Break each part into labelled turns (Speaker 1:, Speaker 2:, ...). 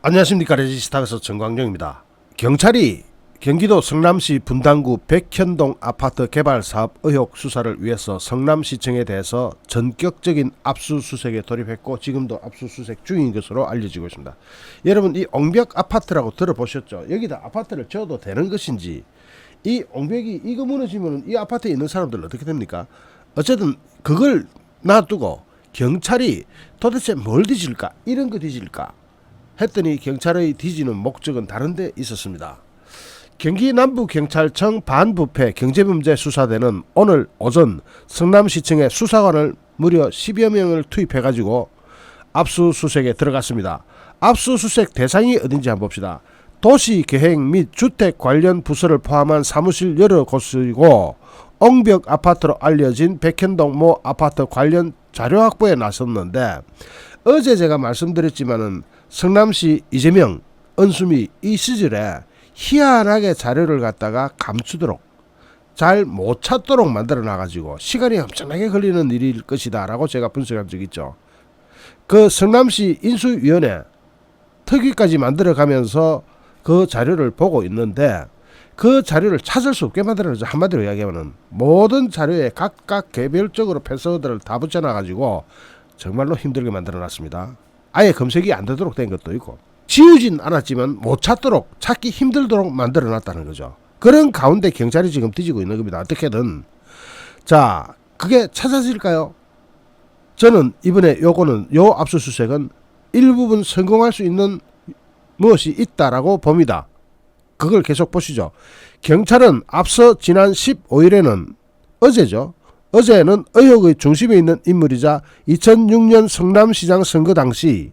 Speaker 1: 안녕하십니까. 레지스타에서 정광정입니다. 경찰이 경기도 성남시 분당구 백현동 아파트 개발 사업 의혹 수사를 위해서 성남시청에 대해서 전격적인 압수수색에 돌입했고 지금도 압수수색 중인 것으로 알려지고 있습니다. 여러분, 이 옹벽 아파트라고 들어보셨죠? 여기다 아파트를 지어도 되는 것인지, 이 옹벽이 이거 무너지면 이 아파트에 있는 사람들은 어떻게 됩니까? 어쨌든 그걸 놔두고 경찰이 도대체 뭘 뒤질까, 이런 거 뒤질까 했더니 경찰의 뒤지는 목적은 다른 데 있었습니다. 경기 남부경찰청 반부패 경제범죄수사대는 오늘 오전 성남시청에 수사관을 무려 10여 명을 투입해가지고 압수수색에 들어갔습니다. 압수수색 대상이 어딘지 한번 봅시다. 도시계획 및 주택 관련 부서를 포함한 사무실 여러 곳이고 옹벽 아파트로 알려진 백현동 모 아파트 관련 자료 확보에 나섰는데, 어제 제가 말씀드렸지만은 성남시 이재명, 은수미 이 시절에 희한하게 자료를 갖다가 감추도록, 잘 못 찾도록 만들어 놔가지고 시간이 엄청나게 걸리는 일일 것이다 라고 제가 분석한 적이 있죠. 그 성남시 인수위원회 특위까지 만들어 가면서 그 자료를 보고 있는데, 그 자료를 찾을 수 없게 만들어서, 한마디로 이야기하면 모든 자료에 각각 개별적으로 패스워드를 다 붙여놔가지고 정말로 힘들게 만들어 놨습니다. 아예 검색이 안 되도록 된 것도 있고, 지우진 않았지만 못 찾도록, 찾기 힘들도록 만들어 놨다는 거죠. 그런 가운데 경찰이 지금 뒤지고 있는 겁니다. 어떻게든. 자, 그게 찾아질까요? 저는 이번에 요 압수수색은 일부분 성공할 수 있는 무엇이 있다라고 봅니다. 그걸 계속 보시죠. 경찰은 앞서 지난 15일에는 어제죠. 어제는 의혹의 중심에 있는 인물이자 2006년 성남시장 선거 당시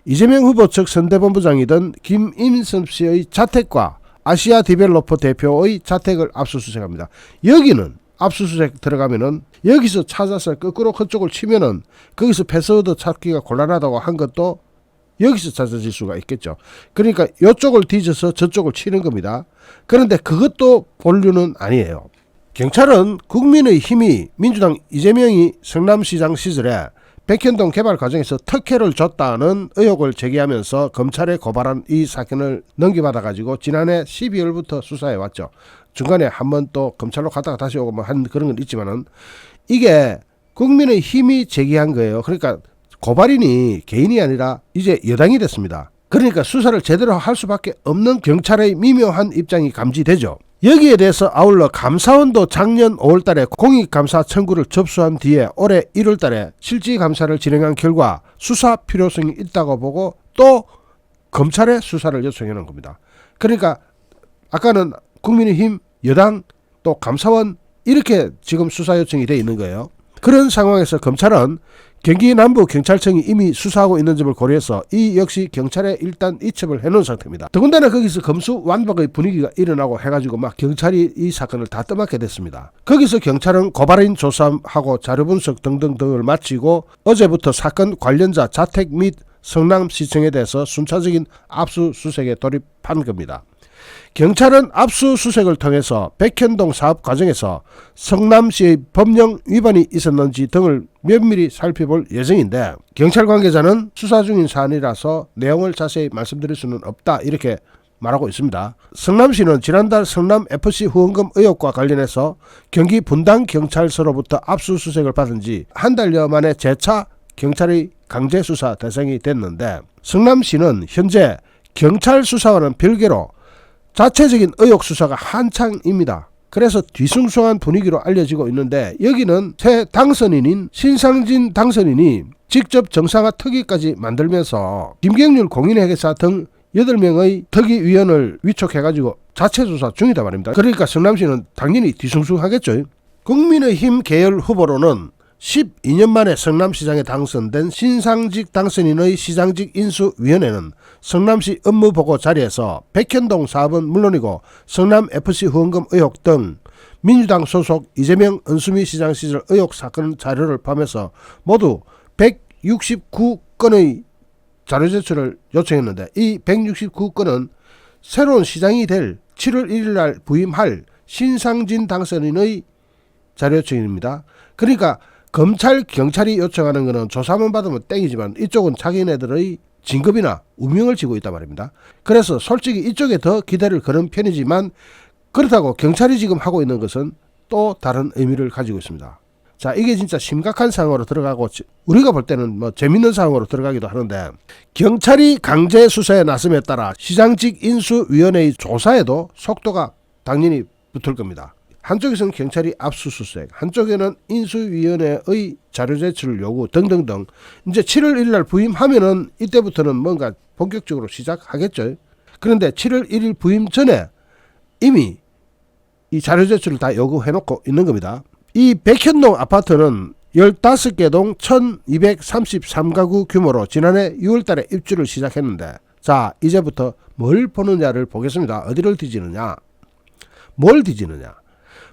Speaker 1: 이재명 후보 측 선대본부장이던 김임섭 씨의 자택과 아시아 디벨로퍼 대표의 자택을 압수수색합니다. 여기는 압수수색 들어가면은 여기서 찾아서 거꾸로 그쪽을 치면은 거기서 패스워드 찾기가 곤란하다고 한 것도 여기서 찾아질 수가 있겠죠. 그러니까 이쪽을 뒤져서 저쪽을 치는 겁니다. 그런데 그것도 본류는 아니에요. 경찰은 국민의힘이 민주당 이재명이 성남시장 시절에 백현동 개발 과정에서 특혜를 줬다는 의혹을 제기하면서 검찰에 고발한 이 사건을 넘겨받아가지고 지난해 12월부터 수사해왔죠. 중간에 한번 또 검찰로 갔다가 다시 오고 뭐 한 그런 건 있지만은 이게 국민의힘이 제기한 거예요. 그러니까 고발인이 개인이 아니라 이제 여당이 됐습니다. 그러니까 수사를 제대로 할 수밖에 없는 경찰의 미묘한 입장이 감지되죠. 여기에 대해서 아울러 감사원도 작년 5월달에 공익감사 청구를 접수한 뒤에 올해 1월달에 실질감사를 진행한 결과 수사 필요성이 있다고 보고 또 검찰에 수사를 요청해 놓은 겁니다. 그러니까 아까는 국민의힘, 여당, 또 감사원 이렇게 지금 수사 요청이 돼 있는 거예요. 그런 상황에서 검찰은 경기 남부경찰청이 이미 수사하고 있는 점을 고려해서 이 역시 경찰에 일단 이첩을 해놓은 상태입니다. 더군다나 거기서 검수완박의 분위기가 일어나고 해가지고 막 경찰이 이 사건을 다 떠맡게 됐습니다. 거기서 경찰은 고발인 조사하고 자료 분석 등등을 마치고 어제부터 사건 관련자 자택 및 성남시청에 대해서 순차적인 압수수색에 돌입한 겁니다. 경찰은 압수수색을 통해서 백현동 사업 과정에서 성남시의 법령 위반이 있었는지 등을 면밀히 살펴볼 예정인데, 경찰 관계자는 수사 중인 사안이라서 내용을 자세히 말씀드릴 수는 없다 이렇게 말하고 있습니다. 성남시는 지난달 성남FC 후원금 의혹과 관련해서 경기 분당경찰서로부터 압수수색을 받은 지 한 달여 만에 재차 경찰의 강제수사 대상이 됐는데, 성남시는 현재 경찰 수사와는 별개로 자체적인 의혹 수사가 한창입니다. 그래서 뒤숭숭한 분위기로 알려지고 있는데, 여기는 새 당선인인 신상진 당선인이 직접 정상화 특위까지 만들면서 김경률 공인회계사 등 8명의 특위위원을 위촉해가지고 자체 수사 중이다 말입니다. 그러니까 성남시는 당연히 뒤숭숭하겠죠. 국민의힘 계열 후보로는 12년 만에 성남시장에 당선된 신상직 당선인의 시장직 인수위원회는 성남시 업무보고 자리에서 백현동 사업은 물론이고 성남FC 후원금 의혹 등 민주당 소속 이재명 은수미 시장 시절 의혹 사건 자료를 포함해서 모두 169건의 자료 제출을 요청했는데, 이 169건은 새로운 시장이 될 7월 1일날 부임할 신상진 당선인의 자료 요청입니다. 그러니까 검찰, 경찰이 요청하는 거는 조사만 받으면 땡이지만 이쪽은 자기네들의 진급이나 우명을 지고 있단 말입니다. 그래서 솔직히 이쪽에 더 기대를 거는 편이지만 그렇다고 경찰이 지금 하고 있는 것은 또 다른 의미를 가지고 있습니다. 자, 이게 진짜 심각한 상황으로 들어가고 우리가 볼 때는 뭐 재밌는 상황으로 들어가기도 하는데, 경찰이 강제 수사에 나섬에 따라 시장직 인수위원회의 조사에도 속도가 당연히 붙을 겁니다. 한쪽에서는 경찰이 압수수색, 한쪽에는 인수위원회의 자료 제출 요구 등등등. 이제 7월 1일 날 부임하면은 이때부터는 뭔가 본격적으로 시작하겠죠. 그런데 7월 1일 부임 전에 이미 이 자료 제출을 다 요구해놓고 있는 겁니다. 이 백현동 아파트는 15개 동 1233가구 규모로 지난해 6월달에 입주를 시작했는데, 자, 이제부터 뭘 보느냐를 보겠습니다. 어디를 뒤지느냐, 뭘 뒤지느냐.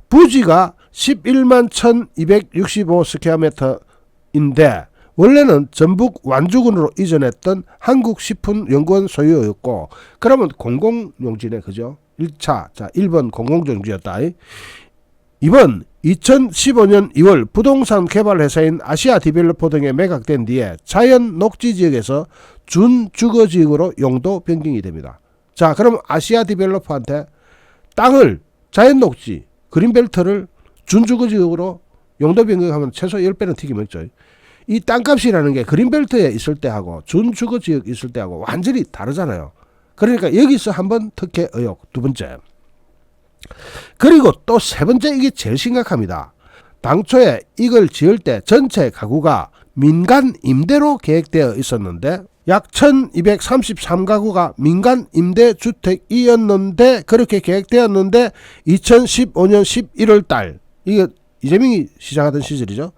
Speaker 1: 부지가 11만 1265스퀘어미터인데 원래는 전북 완주군으로 이전했던 한국식품연구원 소유였고, 그러면 공공용지네, 그죠? 1차, 자, 1번 공공용지였다. 이번 2015년 2월 부동산 개발 회사인 아시아 디벨로퍼 등에 매각된 뒤에 자연 녹지 지역에서 준주거 지역으로 용도 변경이 됩니다. 자, 그럼 아시아 디벨로퍼한테 땅을 자연 녹지 그린벨트를 준주거 지역으로 용도 변경하면 최소 10배는 튀기 먹죠. 이 땅값이라는 게 그린벨트에 있을 때하고 준주거 지역 있을 때하고 완전히 다르잖아요. 그러니까 여기서 한번 특혜 의혹. 두 번째, 그리고 또 세 번째, 이게 제일 심각합니다. 당초에 이걸 지을 때 전체 가구가 민간 임대로 계획되어 있었는데 약 1233가구가 민간 임대주택이었는데, 그렇게 계획되었는데 2015년 11월 달, 이게 이재명이 시작하던 시절이죠.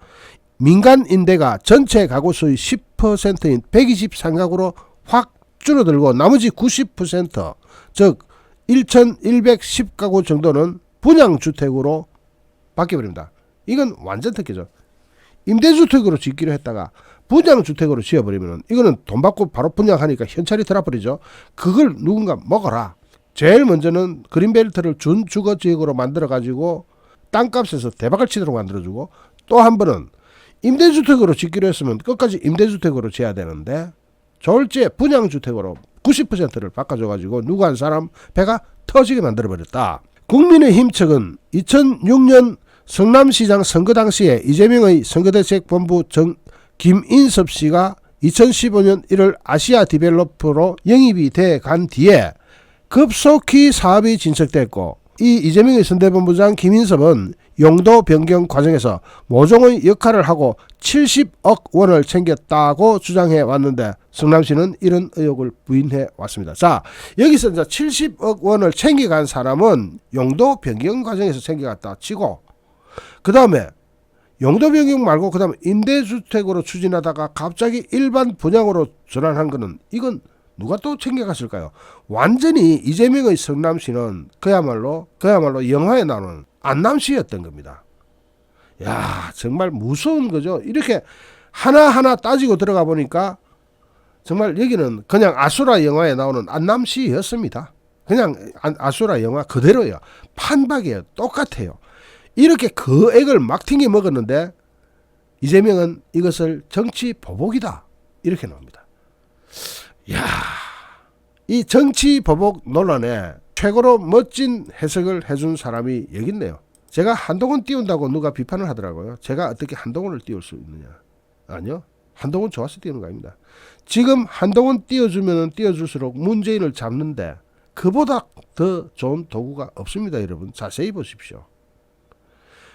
Speaker 1: 민간 임대가 전체 가구 수의 10%인 123가구로 확 줄어들고 나머지 90%, 즉 1110가구 정도는 분양주택으로 바뀌어버립니다. 이건 완전 특혜죠. 임대주택으로 짓기로 했다가 분양주택으로 지어버리면 이거는 돈 받고 바로 분양하니까 현찰이 들어버리죠. 그걸 누군가 먹어라. 제일 먼저는 그린벨트를 준주거지역으로 만들어가지고 땅값에서 대박을 치도록 만들어주고, 또 한 번은 임대주택으로 짓기로 했으면 끝까지 임대주택으로 지어야 되는데 졸지에 분양주택으로 90%를 바꿔줘가지고 누구 한 사람 배가 터지게 만들어버렸다. 국민의힘 측은 2006년 성남시장 선거 당시에 이재명의 선거대책본부 김인섭 씨가 2015년 1월 아시아 디벨로퍼로 영입이 돼 간 뒤에 급속히 사업이 진척됐고, 이 이재명의 선대본부장 김인섭은 용도 변경 과정에서 모종의 역할을 하고 70억 원을 챙겼다고 주장해 왔는데 성남시는 이런 의혹을 부인해 왔습니다. 자, 여기서 이제 70억 원을 챙겨간 사람은 용도 변경 과정에서 챙겨갔다 치고, 그 다음에 용도 변경 말고 그 다음에 임대주택으로 추진하다가 갑자기 일반 분양으로 전환한 거는 이건 누가 또 챙겨갔을까요? 완전히 이재명의 성남시는 그야말로 영화에 나오는 안남시였던 겁니다. 야, 정말 무서운 거죠. 이렇게 하나하나 따지고 들어가 보니까 정말 여기는 그냥 아수라 영화에 나오는 안남시였습니다. 그냥 아수라 영화 그대로예요. 판박이에요. 똑같아요. 이렇게 그 액을 막 튕겨 먹었는데 이재명은 이것을 정치 보복이다 이렇게 나옵니다. 야, 이 정치 보복 논란에 최고로 멋진 해석을 해준 사람이 여기 있네요. 제가 한동훈 띄운다고 누가 비판을 하더라고요. 제가 어떻게 한동훈을 띄울 수 있느냐. 아니요, 한동훈 좋아서 띄우는 거 아닙니다. 지금 한동훈 띄워주면 띄워줄수록 문재인을 잡는데 그보다 더 좋은 도구가 없습니다. 여러분 자세히 보십시오.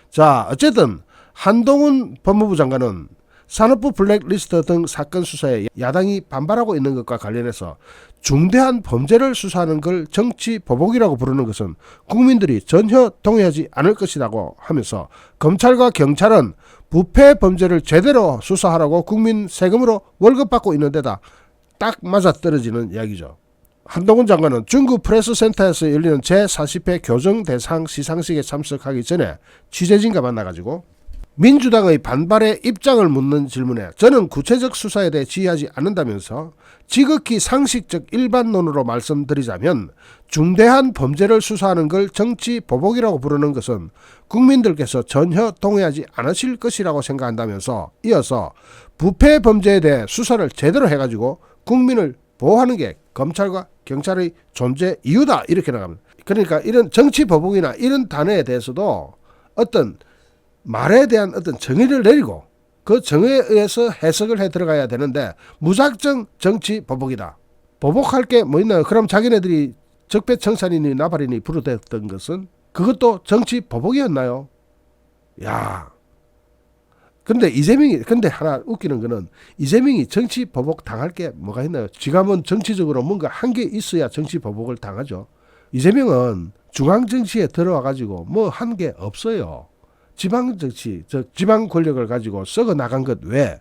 Speaker 1: 자, 어쨌든 한동훈 법무부 장관은 산업부 블랙리스트 등 사건 수사에 야당이 반발하고 있는 것과 관련해서 중대한 범죄를 수사하는 걸 정치 보복이라고 부르는 것은 국민들이 전혀 동의하지 않을 것이라고 하면서, 검찰과 경찰은 부패 범죄를 제대로 수사하라고 국민 세금으로 월급 받고 있는 데다 딱 맞아떨어지는 이야기죠. 한동훈 장관은 중구 프레스센터에서 열리는 제40회 교정 대상 시상식에 참석하기 전에 취재진과 만나가지고 민주당의 반발에 입장을 묻는 질문에 저는 구체적 수사에 대해 지휘하지 않는다면서 지극히 상식적 일반론으로 말씀드리자면 중대한 범죄를 수사하는 걸 정치 보복이라고 부르는 것은 국민들께서 전혀 동의하지 않으실 것이라고 생각한다면서 이어서 부패 범죄에 대해 수사를 제대로 해가지고 국민을 보호하는 게 검찰과 경찰의 존재 이유다 이렇게 나갑니다. 그러니까 이런 정치 보복이나 이런 단어에 대해서도 어떤 말에 대한 어떤 정의를 내리고 그 정의에 의해서 해석을 해 들어가야 되는데 무작정 정치 보복이다. 보복할 게 뭐 있나요? 그럼 자기네들이 적폐청산이니 나발이니 부르댔던 것은 그것도 정치 보복이었나요? 야. 근데 하나 웃기는 거는 이재명이 정치 보복 당할 게 뭐가 있나요? 지가 뭐 정치적으로 뭔가 한 게 있어야 정치 보복을 당하죠. 이재명은 중앙 정치에 들어와 가지고 뭐 한 게 없어요. 지방 정치, 지방 권력을 가지고 썩어 나간 것 외에,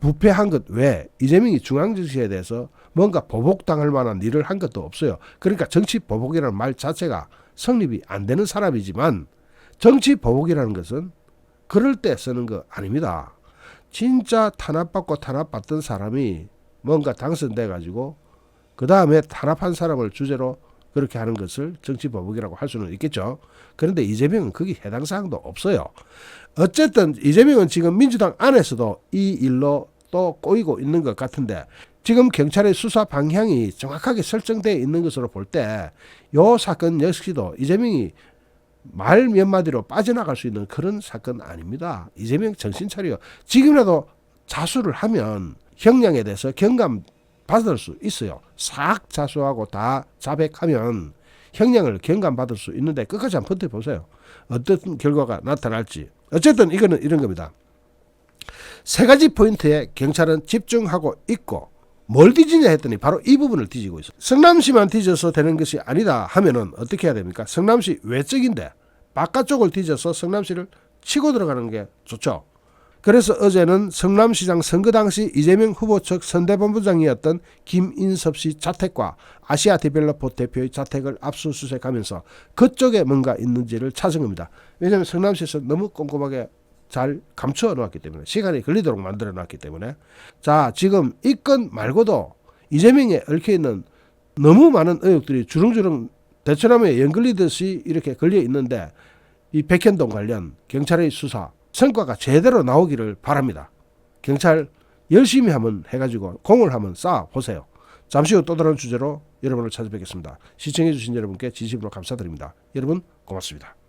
Speaker 1: 부패한 것 외에 이재명이 중앙 정치에 대해서 뭔가 보복당할 만한 일을 한 것도 없어요. 그러니까 정치 보복이라는 말 자체가 성립이 안 되는 사람이지만 정치 보복이라는 것은 그럴 때 쓰는 거 아닙니다. 진짜 탄압받던 사람이 뭔가 당선돼 가지고 그 다음에 탄압한 사람을 주제로 그렇게 하는 것을 정치보복이라고 할 수는 있겠죠. 그런데 이재명은 거기 해당 사항도 없어요. 어쨌든 이재명은 지금 민주당 안에서도 이 일로 또 꼬이고 있는 것 같은데 지금 경찰의 수사 방향이 정확하게 설정되어 있는 것으로 볼 때 이 사건 역시도 이재명이 말 몇 마디로 빠져나갈 수 있는 그런 사건 아닙니다. 이재명 정신 차려. 지금이라도 자수를 하면 형량에 대해서 경감 받을 수 있어요. 싹 자수하고 다 자백하면 형량을 경감받을 수 있는데 끝까지 한번 버텨보세요. 어떤 결과가 나타날지. 어쨌든 이거는 이런 겁니다. 세 가지 포인트에 경찰은 집중하고 있고 뭘 뒤지냐 했더니 바로 이 부분을 뒤지고 있어요. 성남시만 뒤져서 되는 것이 아니다 하면은 어떻게 해야 됩니까? 성남시 외적인데 바깥쪽을 뒤져서 성남시를 치고 들어가는 게 좋죠. 그래서 어제는 성남시장 선거 당시 이재명 후보 측 선대본부장이었던 김인섭 씨 자택과 아시아디벨로퍼 대표의 자택을 압수수색하면서 그쪽에 뭔가 있는지를 찾은 겁니다. 왜냐하면 성남시에서 너무 꼼꼼하게 잘 감춰 놓았기 때문에 시간이 걸리도록 만들어 놨기 때문에 자 지금 이 건 말고도 이재명에 얽혀있는 너무 많은 의혹들이 주렁주렁 대처나무에 연걸리듯이 이렇게 걸려 있는데 이 백현동 관련 경찰의 수사 성과가 제대로 나오기를 바랍니다. 경찰 열심히 한번 해가지고 공을 한번 쌓아 보세요. 잠시 후 또 다른 주제로 여러분을 찾아뵙겠습니다. 시청해 주신 여러분께 진심으로 감사드립니다. 여러분 고맙습니다.